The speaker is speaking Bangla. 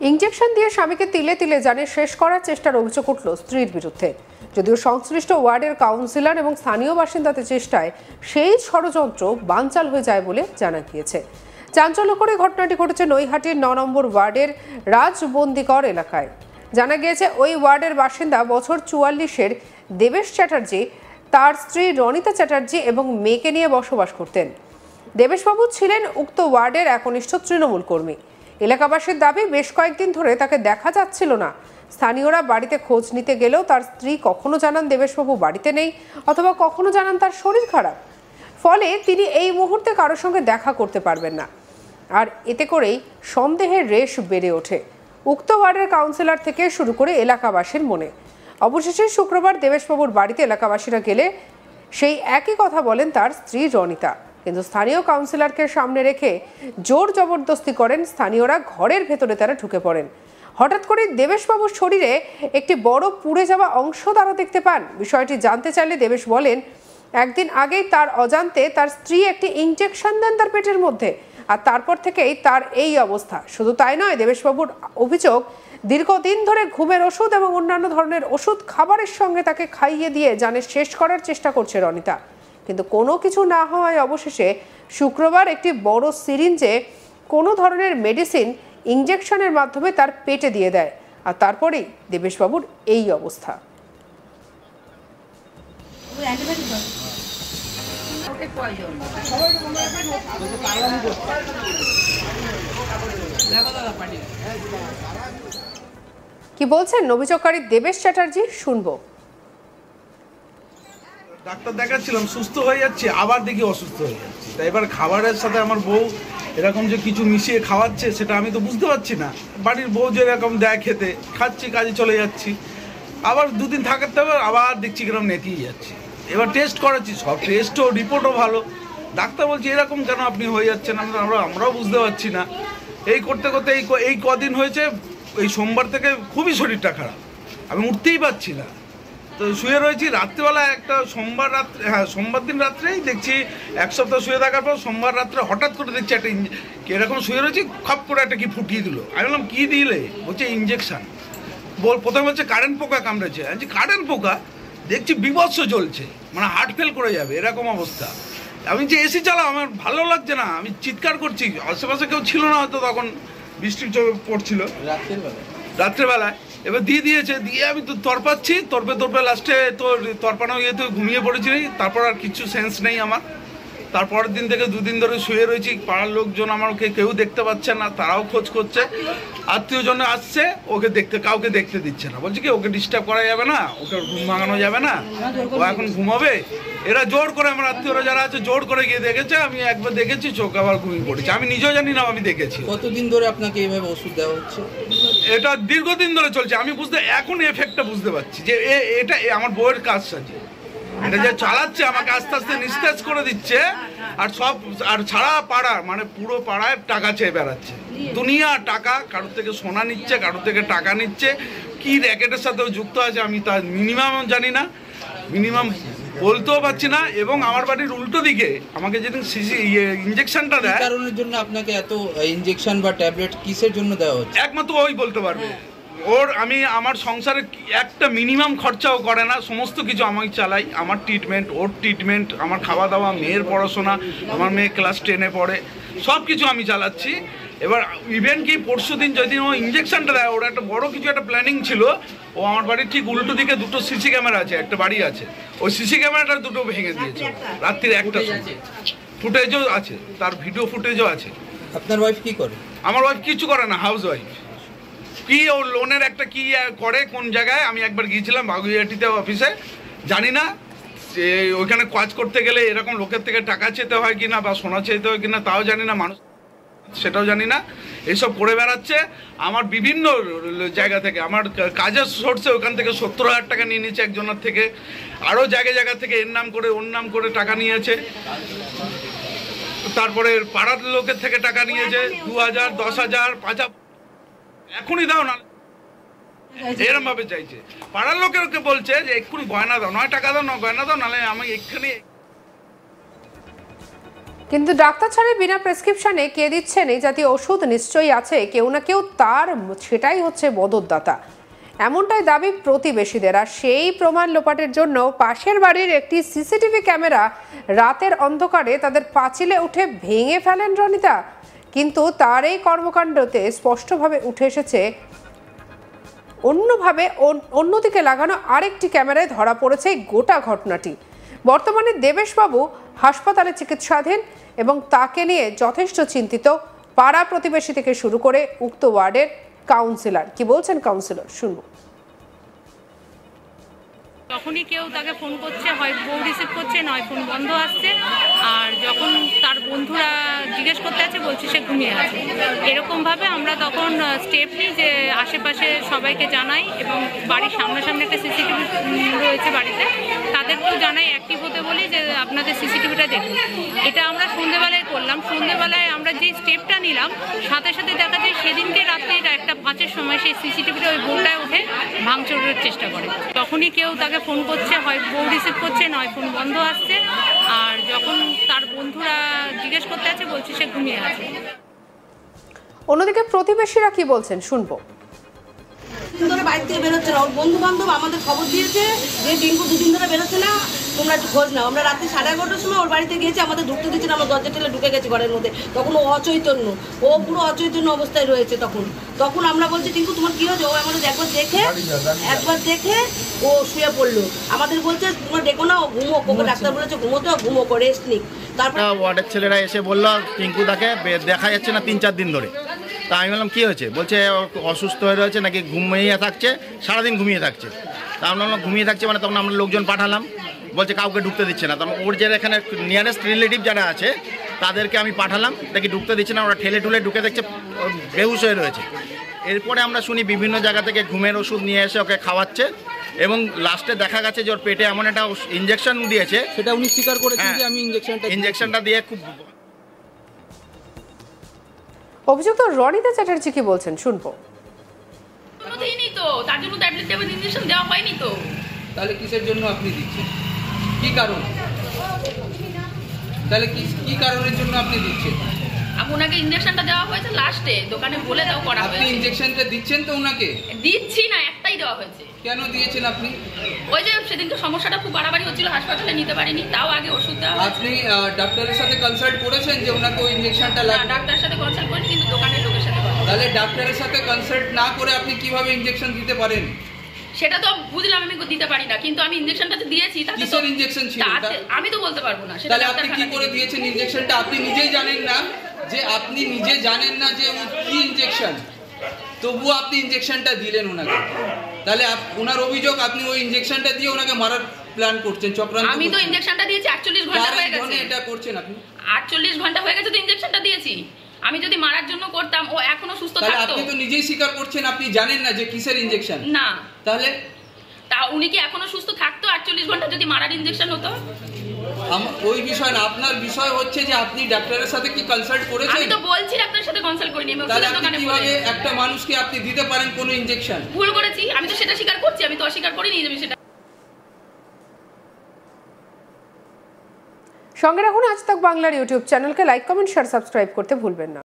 ইনজেকশন দিয়ে স্বামীকে তিলে তিলে জানে শেষ করার চেষ্টার অভিযোগ উঠল স্ত্রীর বিরুদ্ধে। যদিও সংশ্লিষ্ট ওয়ার্ডের কাউন্সিলর এবং স্থানীয় বাসিন্দাদের চেষ্টায় সেই ষড়যন্ত্র বানচাল হয়ে যায় বলে জানা গিয়েছে। চাঞ্চল্যকর ঘটনাটি ঘটেছে নৈহাটির ৯ নম্বর ওয়ার্ডের রাজবন্দিকর এলাকায়। জানা গিয়েছে ওই ওয়ার্ডের বাসিন্দা বছর ৪৪-এর দেবেশ চ্যাটার্জি তার স্ত্রী রনিতা চ্যাটার্জি এবং মেয়েকে নিয়ে বসবাস করতেন। দেবেশবাবু ছিলেন উক্ত ওয়ার্ডের একনিষ্ঠ তৃণমূল কর্মী। এলাকাবাসীর দাবি, বেশ কয়েকদিন ধরে তাকে দেখা যাচ্ছিল না। স্থানীয়রা বাড়িতে খোঁজ নিতে গেলেও তার স্ত্রী কখনো জানান দেবেশবাবু বাড়িতে নেই, অথবা কখনো জানান তার শরীর খারাপ, ফলে তিনি এই মুহূর্তে কারোর সঙ্গে দেখা করতে পারবেন না। আর এতে করেই সন্দেহের রেশ বেড়ে ওঠে উক্ত ওয়ার্ডের কাউন্সিলর থেকে শুরু করে এলাকাবাসীর মনে। অবশেষে শুক্রবার দেবেশবাবুর বাড়িতে এলাকাবাসীরা গেলে সেই একই কথা বলেন তার স্ত্রী রনিতা। কিন্তু স্থানীয় কাউন্সিলরকে সামনে রেখে জোর জবরদস্তি করেন স্থানীয়রা। ঘরের ভেতরে তারা ঢুকে পড়েন। হঠাৎ করে দেবেশবাবুর শরীরে একটি বড় পুড়ে যাওয়া অংশ তারা দেখতে পান। বিষয়টি জানতে চাইলে দেবেশ বলেন, একদিন আগেই তার অজান্তে তার স্ত্রী একটি ইনজেকশন দেন তার পেটের মধ্যে, আর তারপর থেকেই তার এই অবস্থা। শুধু তাই নয়, দেবেশবাবুর অভিযোগ, দীর্ঘদিন ধরে ঘুমের ওষুধ এবং অন্যান্য ধরনের ওষুধ খাবারের সঙ্গে তাকে খাইয়ে দিয়ে জানে শেষ করার চেষ্টা করছে রনিতা। কিন্তু কোনো কিছু না হওয়ায় অবশেষে শুক্রবার একটি বড় সিরিঞ্জে কোনো ধরনের মেডিসিন ইনজেকশনের মাধ্যমে তার পেটে দিয়ে দেয়, আর তারপরেই দেবেশবাবুর এই অবস্থা। কি বলছেন অভিযোগকারী দেবেশ চ্যাটার্জি, শুনবো। ডাক্তার দেখাচ্ছিলাম, সুস্থ হয়ে যাচ্ছে, আবার দেখি অসুস্থ হয়ে যাচ্ছে। তাই এবার খাবারের সাথে আমার বউ এরকম যে কিছু মিশিয়ে খাওয়াচ্ছে, সেটা আমি তো বুঝতে পারছি না। বাড়ির বউ যে এরকম দেয় খেতে, খাচ্ছি, কাজে চলে যাচ্ছি, আবার দুদিন থাকার হবে, আবার দেখছি কিরকম নেতিয়ে যাচ্ছে। এবার টেস্ট করাচ্ছি, সব টেস্টও রিপোর্টও ভালো। ডাক্তার বলছে এরকম কেন আপনি হয়ে যাচ্ছেন, আমরাও বুঝতে পারছি না। এই করতে করতে এই কদিন হয়েছে, এই সোমবার থেকে খুবই শরীরটা খারাপ, আমি উঠতেই পারছি না। তো শুয়ে রয়েছি, রাত্রিবেলা একটা সোমবার দিন রাত্রেই দেখছি, এক সপ্তাহ শুয়ে থাকার পর সোমবার রাত্রে হঠাৎ করে দেখছি একটা এরকম শুয়ে রয়েছি, খপ করে একটা কি ফুটিয়ে দিল। আমি বললাম কী দিলে? বলছে ইঞ্জেকশন। প্রথমে বলছে কারেন্ট পোকা কামড়েছে। আমি কারেন্ট পোকা? দেখছি বিভৎস জ্বলছে, মানে হার্ট ফেল করে যাবে এরকম অবস্থা। আমি যে এসি চালাও, আমার ভালো লাগছে না, আমি চিৎকার করছি। আশেপাশে কেউ ছিল না হয়তো, তখন বৃষ্টি পড়ছিল রাত্রেবেলায়। এবার দিয়েছে, আমি তো তরপাচ্ছি, তরপে লাস্টে তো তরপানো ইয়েতে ঘুমিয়ে পড়েছি। তারপর আর কিছু সেন্স নেই আমার। তারপরের দিন থেকে দুদিন ধরে শুয়ে রয়েছি। পাড়ার লোকজন আমাকে কেউ দেখতে পাচ্ছে না, তারাও খোঁজ করছে। আত্মীয়জন আসছে, কাউকে দেখতে দিচ্ছে না। বলছে কি ওকে ডিস্টার্ব করা যাবে না, ওকে ঘুম ভাঙানো যাবে না, ও এখন ঘুমাবে। এরা জোর করে, আমার আত্মীয়রা যারা আছে জোর করে গিয়ে দেখেছে। আমি একবার দেখেছি, চোখ আবার ঘুমিয়ে পড়েছি। আমি নিজেও জানি না, আমি দেখেছি। কতদিন ধরে আপনাকে এইভাবে ওষুধ দেওয়া হচ্ছে? এটা দীর্ঘদিন ধরে চলছে। আমি এখন এফেক্টটা বুঝতে পারছি যে এটা আমার বউয়ের কাজ সাজে। এটা যে চালাচ্ছে, আমাকে আস্তে আস্তে নিস্তেজ করে দিচ্ছে। আর সারা পাড়া, মানে পুরো পাড়ায় টাকা চেয়ে বেড়াচ্ছে। দুনিয়া টাকা, কারোর থেকে সোনা নিচ্ছে, কারোর থেকে টাকা নিচ্ছে। কি র্যাকেটের সাথেও যুক্ত আছে আমি তার মিনিমাম জানি না, মিনিমাম বলতেও পারছি না। এবং আমার বাড়ির উল্টো দিকে আমাকে যেদিন ইঞ্জেকশনটা দেয়, কারণের জন্য আপনাকে এত ইঞ্জেকশন বা ট্যাবলেট কিসের জন্য দেওয়া হচ্ছে? একমাত্র ওই বলতে পারবে। আমার সংসারে একটা মিনিমাম খরচাও করে না, সমস্ত কিছু আমি চালাই। আমার ট্রিটমেন্ট, ওর ট্রিটমেন্ট, আমার খাওয়া দাওয়া, মেয়ের পড়াশোনা, আমার মেয়ে ক্লাস 10-এ পড়ে, সব কিছু আমি চালাচ্ছি। এবার ইভেন কি পরশু দিন যদি ও ইঞ্জেকশনটা দেয়, ওর একটা বড় কিছু একটা প্ল্যানিং ছিল। ও আমার বাড়ির ঠিক উল্টো দিকে দুটো সিসি ক্যামেরা আছে, একটা বাড়ি আছে, ওই সিসি ক্যামেরাটা দুটো ভেঙে দিয়েছে রাত্রির 1টার সময়। ফুটেজও আছে, তার ভিডিও ফুটেজও আছে। আপনার ওয়াইফ কি করে? আমার ওয়াইফ কিছু করে না, হাউস ওয়াইফ। কি ও লোনের একটা কি করে কোন জায়গায়, আমি একবার গিয়েছিলাম বাগুইয়াটিতে অফিসে, জানি না যে ওইখানে কাজ করতে গেলে এরকম লোকের থেকে টাকা চেতে হয় কিনা বা সোনা চেতে হয় কিনা, তাও জানি না, মানুষ সেটাও জানি না। এইসব করে বেড়াচ্ছে আমার বিভিন্ন জায়গা থেকে। আমার কাজের সোর্সে ওখান থেকে 70,000 টাকা নিয়ে নিয়েছে একজনের থেকে। আরও জায়গা থেকে এর নাম করে ওর নাম করে টাকা নিয়েছে। তারপরে পাড়ার লোকের থেকে টাকা নিয়েছে 2,000, 10,000, 5,000। এখনই দাও না, এরম ভাবে চাইছে। পাড়ার লোকেরকে বলছে যে এক্ষুনি গয়না দাও, নয় টাকা দাও, নয় গয়না দাও, নাহলে আমি এক্ষুনি কিন্তু ডাক্তার ছাড়াই বিনা প্রেসক্রিপশনে কে দিচ্ছেন এই জাতীয় ওষুধ নিশ্চয়ই আছে কেউ না কেউ, তার সেটাই হচ্ছে মদতদাতা। এমনটাই দাবি প্রতিবেশীদের। আর সেই প্রমাণ লোপাটের জন্য পাশের বাড়ির একটি সিসিটিভি ক্যামেরা রাতের অন্ধকারে তাদের পাঁচিলে উঠে ভেঙে ফেলেন রনিতা। কিন্তু তার এই কর্মকাণ্ডতে স্পষ্টভাবে উঠে এসেছে অন্যদিকে লাগানো আরেকটি ক্যামেরায় ধরা পড়েছে গোটা ঘটনাটি। বর্তমানে দেবেশবাবু হাসপাতালে চিকিৎসাধীন এবং তাকে নিয়ে যথেষ্ট চিন্তিত পাড়া প্রতিবেশী থেকে শুরু করে উক্ত ওয়ার্ডের কাউন্সিলর। কি বলছেন কাউন্সিলর, শুনবো। যখনই কেউ তাকে ফোন করছে, হয় বউ রিসিভ করছে, নয় ফোন বন্ধ আসছে। আর যখন তার বন্ধুরা জিজ্ঞেস করতে আছে, বলছে সে ঘুমিয়ে আছে। এরকমভাবে আমরা তখন স্টেপ নিই যে আশেপাশে সবাইকে জানাই এবং বাড়ির সামনাসামনি একটা সিসিটিভি রয়েছে বাড়িতে, তাদেরকেও জানাই, অ্যাক্টিভ হতে বলি যে আপনাদের সিসিটিভিটা দেখুন। এটা আমরা সন্ধ্যেবেলায় করলাম। সন্ধ্যেবেলায় আমরা যেই স্টেপটা নিলাম, সাথে সাথে দেখা যায় সেদিনকে রাত্রে 1:05-এর সময় সেই সিসিটিভিটা ওই বউটায় উঠে ভাঙচুরের চেষ্টা করে। তখনই কেউ তাকে ফোন করছে, হয় বউ রিসিভ করছে, নয় ফোন বন্ধ আসছে। আর যখন তার বন্ধুরা জিজ্ঞেস করতে আছে, বলছে সে ঘুমিয়ে আছে। অন্যদিকে প্রতিবেশীরা কি বলছেন, শুনবো। ধরে বাড়ি থেকে বেরোচ্ছে না, ওর বন্ধু বান্ধব আমাদের খবর দিয়েছে যে টিঙ্কু 2 দিন ধরে বেরোচ্ছে না, তোমরা একটু খোঁজ নাও। আমরা রাত্রি 11:30টার সময় ওর বাড়িতে গিয়েছি, আমাদের ঢুকতে দিচ্ছে না, আমরা দরজা ঠেলে ঢুকে গেছি ঘরের মধ্যে। তখন ও অচৈতন্য, ও পুরো অচৈতন্য অবস্থায় রয়েছে। তখন আমরা বলছি টিঙ্কু তোমার কি হয়েছে? ও আমাদের একবার দেখে ও শুয়ে পড়লো। আমাদের বলছে তোমরা দেখো না, ও ঘুমোক, ওকে ডাক্তার বলেছে ঘুমোতে, ঘুমোক, রেস্ট নিক। তারপর ওয়ার্ডের ছেলেরা এসে বললো টিঙ্কু তাকে দেখা যাচ্ছে না 3-4 দিন ধরে। তা আমি বললাম কী হয়েছে? বলছে অসুস্থ হয়ে রয়েছে, নাকি ঘুমিয়ে থাকছে, সারাদিন ঘুমিয়ে থাকছে। তা আমরা বললাম ঘুমিয়ে থাকছে মানে, তখন আমরা লোকজন পাঠালাম, বলছে কাউকে ঢুকতে দিচ্ছে না। তখন ওর যে এখানে নিয়ারেস্ট রিলেটিভ যারা আছে তাদেরকে আমি পাঠালাম, দেখি ঢুকতে দিচ্ছে না। ওরা ঠেলে ঠুলে ঢুকে দেখছে বেহুশ হয়ে রয়েছে। এরপরে আমরা শুনি বিভিন্ন জায়গা থেকে ঘুমের ওষুধ নিয়ে এসে ওকে খাওয়াচ্ছে এবং লাস্টে দেখা গেছে যে ওর পেটে এমন একটা ইঞ্জেকশন দিয়েছে, সেটা উনি স্বীকার করেছেন যে আমি ইঞ্জেকশনটা দিয়ে খুব। অভিযুক্ত রনিতা চ্যাটার্জি কি বলছেন, শুনবো। কোনোদিনই তো তার জন্য ট্যাবলেট দেওয়া ইঞ্জেকশন দেওয়া হয়নি তো। তাহলে কিসের জন্য আপনি দিচ্ছেন? কি কারণ? তাহলে কি কারণের জন্য আপনি দিচ্ছেন? ওনাকে ইঞ্জেকশনটা দেওয়া হয়েছে লাস্টে, দোকানে বলে দাও করা হয়েছে। আপনি ইঞ্জেকশনটা দিচ্ছেন তো ওনাকে? দিচ্ছি না, একটাই দেওয়া হয়েছে। কেন দিয়েছেন আপনি? ওই যে সেদিনকে সমস্যাটা খুব বাড়াবাড়ি হচ্ছিল, হাসপাতালে নিতে পারিনি, তাও আগে ওষুধ দেওয়া হয়েছে। আপনি ডাক্তারের সাথে কনসাল্ট করেছেন যে ওনাকে ওই ইঞ্জেকশনটা না, লাগবে? ডাক্তারের সাথে কনসাল্ট করিনি, কিন্তু দোকানের লোকের সাথে কথা বলেছি। তাহলে ডাক্তারের সাথে কনসাল্ট না করে আপনি কিভাবে ইঞ্জেকশন দিতে পারেন? সেটা তো বুঝলাম, আমি দিতে পারি না, কিন্তু আমি ইঞ্জেকশনটা যে দিয়েছি তাতে তো কিসের ইঞ্জেকশন ছিল ওটা? আমি তো বলতে পারবো না। সেটা তাহলে আপনি কি করে দিয়েছেন ইঞ্জেকশনটা? আপনি নিজেই জানেন না যে কি ইঞ্জেকশন, তবুও আপনি ইঞ্জেকশনটা দিলেন ওনাকে। তাহলে ওনার অভিযোগ আপনি ওই ইঞ্জেকশনটা দিয়ে ওনাকে মারার প্ল্যান করছেন, চক্রান্ত। আমি তো ইঞ্জেকশনটা দিয়েছি 48 ঘন্টা হয়ে গেছে। এটা করছেন আপনি? 48 ঘন্টা হয়ে গেছে তো ইঞ্জেকশনটা দিয়েছি। আমি যদি মারার জন্য করতাম, ও এখনো সুস্থ থাকতো। তাহলে আপনি তো নিজেই স্বীকার করছেন আপনি জানেন না যে কিসের ইঞ্জেকশন। না, তাহলে উনি কি এখনো সুস্থ থাকতো 48 ঘন্টা যদি মারার ইঞ্জেকশন হতো? ওই বিষয় না, আপনার বিষয় হচ্ছে যে আপনি ডাক্তারের সাথে কি কনসাল্ট করেছেন? আমি তো বলছি ডাক্তারের সাথে কনসাল্ট করিনি। আমি তাহলে ওষুধের আপনি দোকানে কিভাবে একটা মানুষকে আপনি দিতে পারেন কোনো ইঞ্জেকশন? ভুল করেছি, আমি তো সেটা স্বীকার করছি, আমি তো অস্বীকার করিনি যে সেটা। সঙ্গে রাখুন আজ তাক বাংলার ইউটিউব চ্যানেলকে, লাইক, কমেন্ট, শেয়ার, সাবস্ক্রাইব করতে ভুলবেন না।